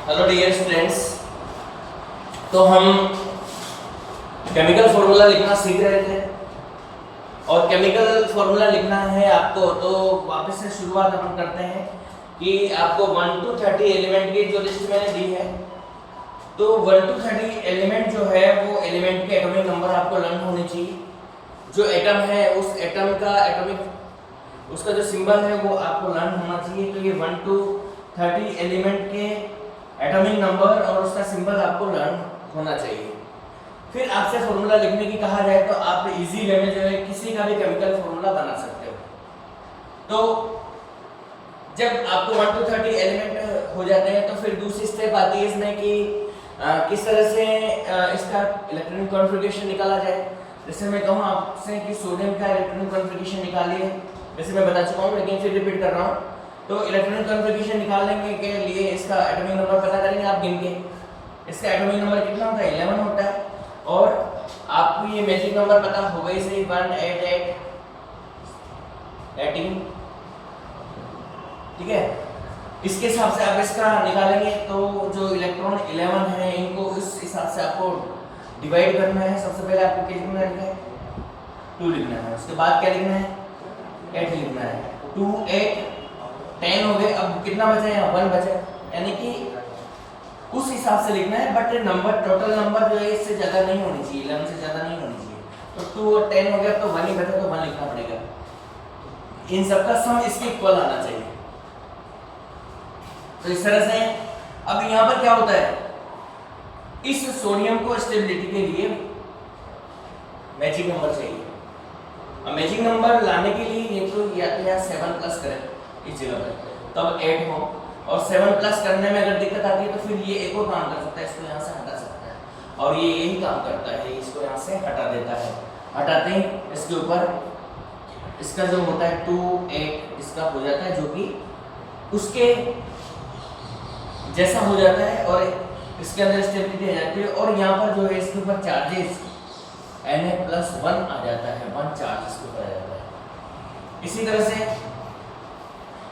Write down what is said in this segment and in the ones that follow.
Hello dear students. तो हम chemical formula लिखना सीख रहे थे और केमिकल फॉर्मूला लिखना है आपको, तो वापस से शुरुआत अपन करते हैं कि आपको 1 to 30 एलिमेंट की जो लिस्ट मैंने दी है, तो 1 to 30 एलिमेंट जो है वो एलिमेंट के एटॉमिक नंबर आपको लर्न होने चाहिए। जो एटम है उस एटम का एटॉमिक उसका जो सिंबल है वो आपको लर्न होना चाहिए। तो ये 1 to 30 एलिमेंट के एटॉमिक नंबर और उसका सिंबल आपको लर्न होना चाहिए। फिर आपसे फॉर्मूला लिखने की कहा जाए तो आप इजी वे में जो है किसी का भी केमिकल फॉर्मूला बना सकते हो। तो जब आपको 1 to 30 एलिमेंट हो जाते हैं तो फिर दूसरी स्टेप आती है इसमें कि किस तरह से इसका इलेक्ट्रॉनिक कॉन्फ़िगरेशन निकाला जाए। जैसे मैं कहूँ आपसे कि सोडियम का इलेक्ट्रॉनिक कॉन्फ़िगरेशन निकालिए, वैसे मैं बता चुका हूँ लेकिन फिर रिपीट कर रहा हूँ। तो इलेक्ट्रॉनिक कॉन्फ़िगरेशन निकालने के लिए इसका एटॉमिक नंबर पता करेंगे आप गिन के। इसका एटॉमिक नंबर कितना होता है? 11 होता है। और आपको ये मैजिक नंबर पता होगा ही सही, 188 18, ठीक है। इसके हिसाब से आप इसका निकालेंगे तो जो इलेक्ट्रॉन 11 है इनको इस हिसाब से आपको डिवाइड करना है। सबसे पहले आपको क्या लिखना है? 2 लिखना है। उसके बाद क्या लिखना है? 8 लिखना है। 2 8 10 हो गए। अब कितना बचा है? 1 बचा, यानी कि उस हिसाब से लिखना है। बट नंबर टोटल नंबर जो है इससे ज़्यादा नहीं होनी चाहिए, 11 से ज़्यादा नहीं होनी चाहिए। तो 2 और 10 हो गया तो 1 ही बचा, तो 1 लिखना पड़ेगा। इन सबका सम इसके इक्वल आना चाहिए। तो इस तरह से अब यहाँ पर क्या होता है, इस सोडियम को स्टेबिलिटी के लिए मैजिक नंबर चाहिए। अब मैजिक नंबर लाने के लिए ये तो या तो यहाँ 7 प्लस करें इस जगह पर, तब 8 हो। और 7 प्लस करने में अगर दिक्कत आती है तो फिर ये एक और काम कर सकता है, इसको यहाँ से हटा सकता है। और ये यही काम करता है, इसको यहाँ से हटा देता है। हटाते ही इसके ऊपर इसका जो होता है 2 8 इसका हो जाता है, जो कि उसके जैसा हो जाता है और इसके अंदर स्टेबिलिटी आ जाती है। और यहाँ पर जो है इसके ऊपर चार्जेस Na+1 आ जाता है, 1 चार्ज इसके ऊपर आ जाता है। इसी तरह से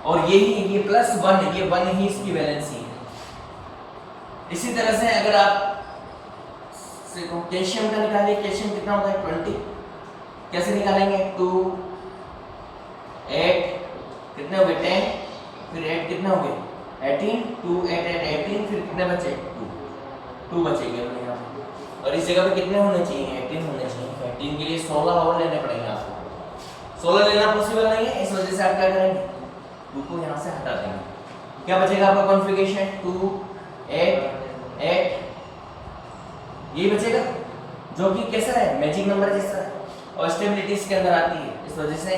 और यही ये +1 ये 1 ही इसकी वैलेंसी है। इसी तरह से अगर आप कैल्शियम का निकालिए, कैल्शियम कितना होता है? 20। कैसे निकालेंगे? 2 8 कितने हो गए? 10, फिर 8 कितने हो गए? 18, 2 8 8 18, फिर कितने बचे? 2 बचेंगे अपने यहाँ। और इस जगह पे कितने होने चाहिए? 18 होने चाहिए। 18 के लिए 16 और लेने पड़ेंगे आपको। 16 लेना पॉसिबल नहीं है, इस वजह से आप क्या करेंगे? 2 को यहाँ से हटा देंगे। क्या बचेगा आपका कॉन्फ़िगरेशन? 2 8 8 ये बचेगा, जो कि कैसा है? मैजिक नंबर जैसा है। और स्टेबिलिटी इसके अंदर आती है, इस वजह से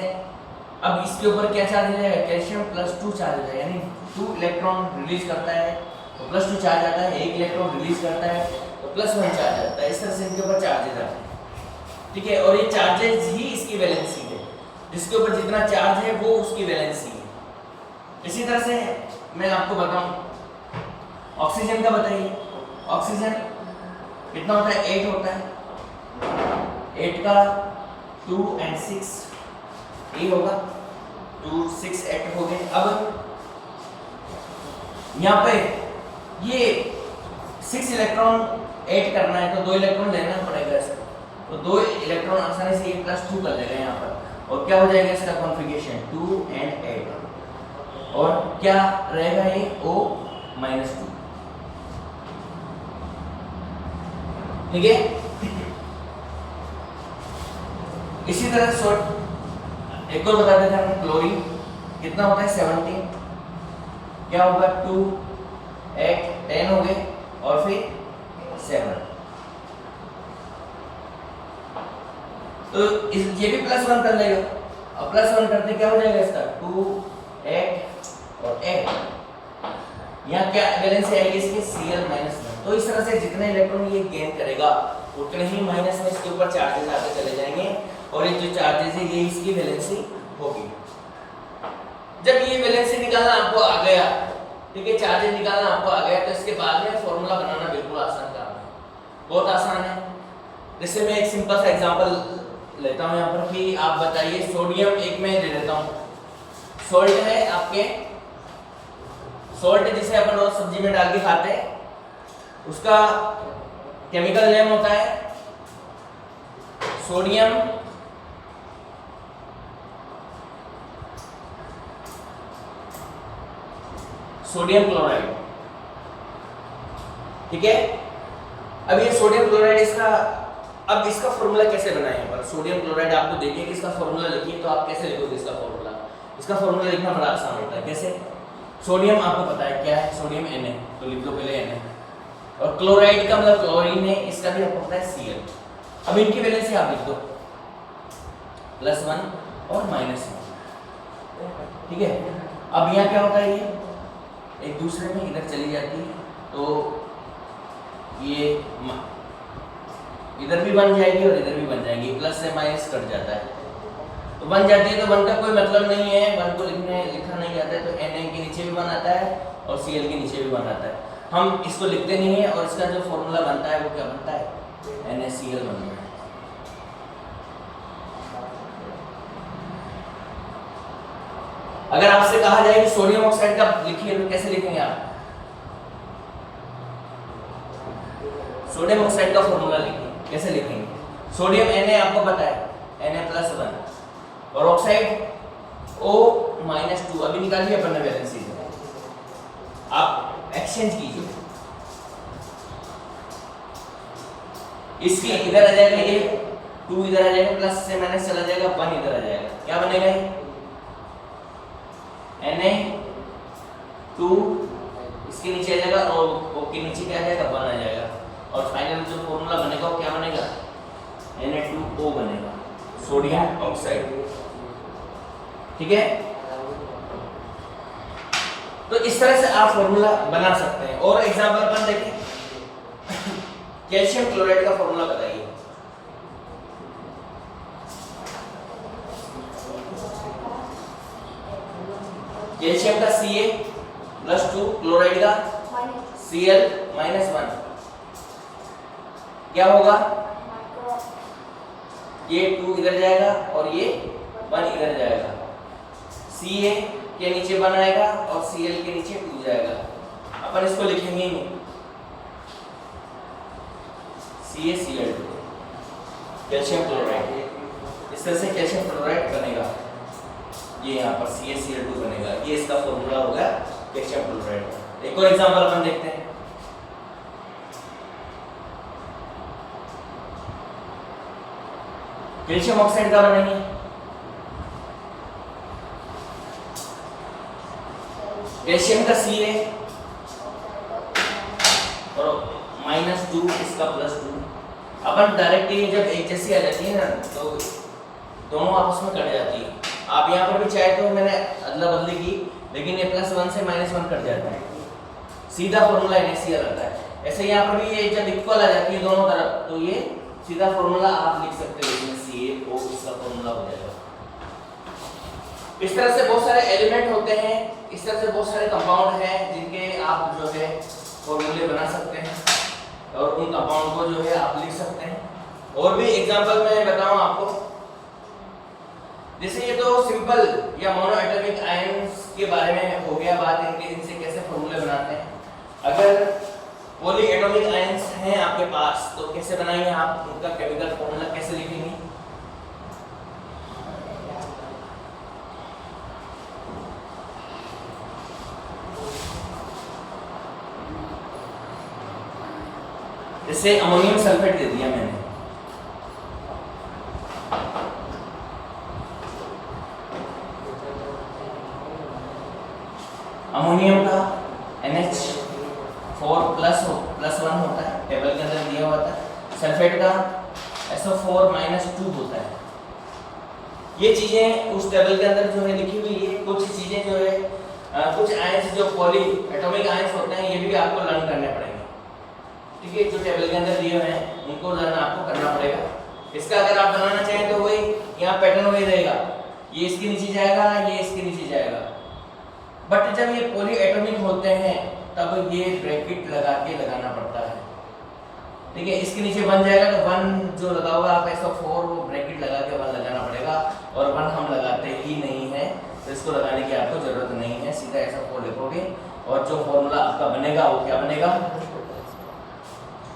अब इसके ऊपर क्या चार्ज हो जाएगा? कैल्शियम +2 चार्ज हो जाएगा, यानी 2 इलेक्ट्रॉन रिलीज करता है तो +2 चार्ज आता है, 1 इलेक्ट्रॉन रिलीज करता है तो +1 चार्ज आता है। इस तरह से इनके ऊपर चार्जेस आते हैं, ठीक है। और ये चार्जेस ही इसकी वैलेंसी है, जिसके ऊपर जितना चार्ज है वो उसकी वैलेंसी है। इसी तरह से मैं आपको बताऊं ऑक्सीजन का, बताइए ऑक्सीजन कितना होता है? 8 होता है। 8 का 2 और 6 ये होगा, 2 6 8 हो गए। अब यहाँ पे ये 6 इलेक्ट्रॉन ऐड करना है तो 2 इलेक्ट्रॉन लेना पड़ेगा इसको, तो 2 इलेक्ट्रॉन आसानी से ये +2 कर लेगा यहाँ पर। और क्या हो जाएगा इसका कॉन्फ़िगरेशन? 2 और 8। और क्या रहेगा? ये O-2, ठीक है। इसी तरह शॉर्ट एक और बता देते हैं हम, क्लोरीन कितना होता है? 17। क्या होगा? 2 8 10 हो गए और फिर 7। तो ये भी +1 कर लेगा। अब +1 करते क्या हो जाएगा इसका? 2 8 और 8। यहाँ क्या वैलेंसी आएगी इसकी? Cl-1। तो इस तरह से जितने इलेक्ट्रॉन ये गेन करेगा उतने ही माइनस में इसके ऊपर चार्जेस आते चले जाएंगे। और ये जो चार्जेस है ये इसकी वैलेंसी होगी। जब ये वैलेंसी निकालना आपको आ गया, ठीक है, चार्जेस निकालना आपको आ गया, तो इसके बाद में फॉर्मूला बनाना बिल्कुल आसान काम है, बहुत आसान है। जैसे मैं एक सिंपल सा एग्जांपल लेता हूँ यहाँ पर कि आप बताइए सोडियम, एक मैं ले लेता हूँ, सॉल्ट है आपके सॉल्ट जिसे अपन रोज सब्जी में डाल के खाते हैं, उसका केमिकल नेम होता है सोडियम क्लोराइड। ठीक है, अब ये सोडियम क्लोराइड अब इसका फॉर्मूला कैसे बनाएं? पर सोडियम क्लोराइड आपको देखिए कि इसका फॉर्मूला लिखिए, तो आप कैसे लिखोगे इसका फॉर्मूला? इसका फॉर्मूला लिखना बड़ा आसान होता है। कैसे? सोडियम आपको पता है क्या है, सोडियम Na, तो लिख लो पहले Na, और क्लोराइड का मतलब क्लोरीन है, इसका भी आपको पता है Cl। अब इनकी वैलेंसी आप लिख दो +1 और -1। ठीक है, अब यहाँ क्या होता है, ये एक दूसरे में इधर चली जाती है, तो ये इधर भी बन जाएगी और इधर भी बन जाएगी, प्लस से माइनस कट जाता है, तो बन जाती है। तो वन का कोई मतलब नहीं है, वन को लिखा नहीं जाता है, तो Na के नीचे भी बन आता है और Cl के नीचे भी बन आता है। हम इसको लिखते नहीं है, और इसका जो फॉर्मूला बनता है वो क्या बनता है, NaCl बनता है। अगर आपसे कहा जाए कि सोडियम ऑक्साइड का लिखिए, तो कैसे लिखेंगे आप? सोडियम ऑक्साइड का फॉर्मूला लिखिए, कैसे लिखेंगे? सोडियम Na आपको पता है, Na+1, और ऑक्साइड O-2। अभी निकालिए अपन ने वैलेंसी, आप एक्सचेंज कीजिए, इसकी इधर आ जाएगा, ये 2 इधर आ जाएगा, प्लस से माइनस चला जाएगा, 1 इधर आ जाएगा, क्या बनेगा ये Na2, इसके नीचे आ जाएगा, और O के नीचे क्या आ जाएगा, 1 आ जाएगा, और फाइनल जो फॉर्मूला बनेगा वो क्या बनेगा, Na2O बनेगा, सोडियम ऑक्साइड। ठीक है, तो इस तरह से आप फॉर्मूला बना सकते हैं। और एग्जांपल अपन देखें, कैल्शियम क्लोराइड का फॉर्मूला बताइए। कैल्शियम का Ca+2, क्लोराइड का Cl-1, क्या होगा, ये 2 इधर जाएगा और ये 1 इधर जाएगा, Ca के नीचे 1 आएगा और Cl के नीचे 2 जाएगा। अपन इसको लिखेंगे नहीं, CaCl2, कैल्शियम क्लोराइड। इस तरह से कैल्शियम क्लोराइड बनेगा, ये यहाँ पर CaCl2 बनेगा, ये इसका फॉर्मूला होगा कैल्शियम क्लोराइड। एक और एग्जांपल अपन देखते हैं, कैल्शियम ऑक्साइड का बनेंगे, कैल्शियम का Ca और -2, इसका +2। अपन डायरेक्ट ये जब एक जैसी आ जाती है ना, तो दोनों आपस में कट जाती है। आप यहाँ पर भी चाहे तो मैंने अदला बदली की, लेकिन ये +1 से -1 कट जाता है, सीधा फॉर्मूला NaCl आता है। ऐसे यहाँ पर भी ये जब इक्वल आ जाती है दोनों तरफ, तो ये सीधा फॉर्मूला आप लिख सकते हो, इसमें CaO इसका फॉर्मूला हो जाएगा। इस तरह से बहुत सारे एलिमेंट होते हैं, इस तरह से बहुत सारे कंपाउंड हैं जिनके आप जो है फॉर्मूले बना सकते हैं, और उन कंपाउंड को जो है आप लिख सकते हैं। और भी एग्जांपल मैं बताऊं आपको, जैसे ये तो सिंपल या मोनो एटॉमिक आयंस के बारे में हो गया बात, इनसे कैसे फॉर्मूले बनाते हैं। अगर पॉली एटॉमिक आयंस हैं आपके पास, तो कैसे बनाएंगे आप, उनका केमिकल फॉर्मूला कैसे लिखेंगे? जैसे अमोनियम सल्फेट दे दिया मैंने, अमोनियम का NH4+1 होता है, टेबल के अंदर दिया हुआ था। सल्फेट का SO4-2 होता है। ये चीजें उस टेबल के अंदर जो है लिखी हुई है। कुछ चीजें जो है कुछ आयंस जो पॉली एटॉमिक आयंस होते हैं, ये भी आपको लर्न करने पड़ेंगे। ठीक है, जो टेबल के अंदर दिए हुए हैं उनको लर्न आपको करना पड़ेगा। इसका अगर आप बनाना चाहें तो वही यहाँ पैटर्न वही रहेगा, ये इसके नीचे जाएगा, ये इसके नीचे जाएगा। बट जब ये पॉली एटॉमिक होते हैं तब ये ब्रैकेट लगा के लगाना पड़ता है। ठीक है, इसके नीचे 1 जाएगा तो 1 जो लगा हुआ आप SO4 वो ब्रैकेट लगा के 1 लगाना पड़ेगा, और 1 हम लगाते ही नहीं है, तो इसको लगाने की आपको जरूरत नहीं है, सीधा SO4 लिखोगे और जो फॉर्मूला आपका बनेगा वो क्या बनेगा,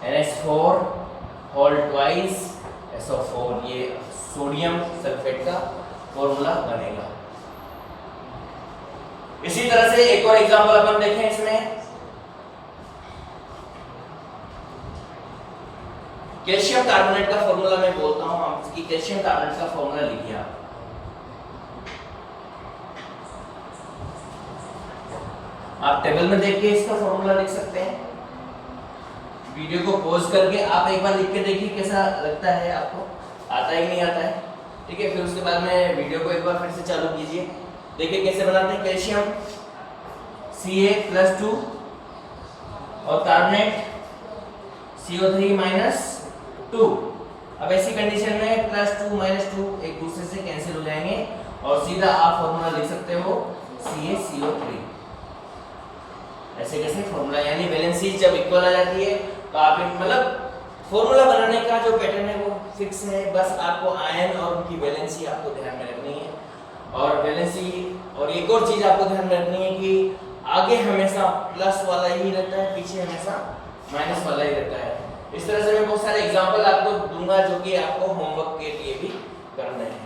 NH4 होल ट्वाइस SO4, ये सोडियम सल्फेट का फॉर्मूला बनेगा। इसी तरह से एक और एग्जांपल अपन देखें इसमें, कैल्शियम कार्बोनेट का फॉर्मूला मैं बोलता हूं, आप इसकी कैल्शियम कार्बोनेट का फॉर्मूला लिखिए। आप टेबल में देख के इसका फॉर्मूला लिख सकते हैं। वीडियो को पॉज करके आप एक बार लिख के देखिए कैसा लगता है, आपको आता है कि नहीं आता है, ठीक है। फिर उसके बाद में वीडियो को एक बार फिर से चालू कीजिए, देखिए कैसे बनाते हैं। कैल्शियम Ca+2 और कार्बोनेट CO3-2। अब ऐसी कंडीशन में +2 -2 एक दूसरे से कैंसिल हो जाएंगे और सीधा आप फॉर्मूला लिख सकते हो CaCO3। ऐसे कैसे फॉर्मूला, यानी वैलेंसी जब इक्वल आ जाती है तो आप मतलब फॉर्मूला बनाने का जो पैटर्न है वो फिक्स है, बस आपको आयन और उनकी वैलेंसी आपको ध्यान में रखनी है। और वैलेंसी और एक और चीज आपको ध्यान में रखनी है कि आगे हमेशा प्लस वाला ही रहता है, पीछे हमेशा माइनस वाला ही रहता है। इस तरह से मैं बहुत सारे एग्जांपल आपको दूंगा जो कि आपको होमवर्क के लिए भी करने हैं।